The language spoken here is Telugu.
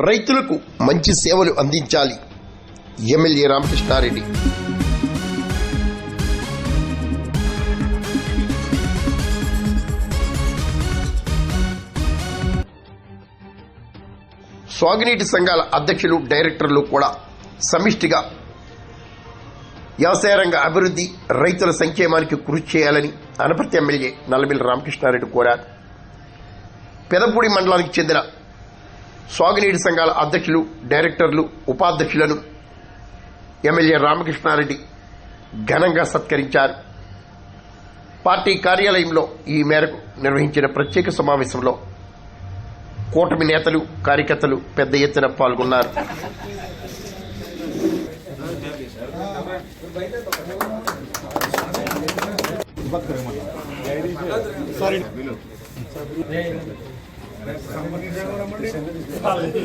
రైతులకు మంచి సేవలు అందించాలి. ఎమ్మెల్యే రామకృష్ణారెడ్డి. సాగునీటి సంఘాల అధ్యక్షులు, డైరెక్టర్లు కూడా సమిష్టిగా వ్యవసాయ రంగ అభివృద్ధి, రైతుల సంక్షేమానికి కృషి చేయాలని అనపర్తి ఎమ్మెల్యే నల్లమిల్లి రామకృష్ణారెడ్డి కోరారు. పెదపూడి మండలానికి చెందిన సాగునీటి సంఘాల అధ్యక్షులు, డైరెక్టర్లు, ఉపాధ్యక్షులను ఎమ్మెల్యే రామకృష్ణారెడ్డి ఘనంగా సత్కరించారు. పార్టీ కార్యాలయంలో ఈ మేరకు నిర్వహించిన ప్రత్యేక సమావేశంలో కూటమి నేతలు, కార్యకర్తలు పెద్ద ఎత్తున పాల్గొన్నారు.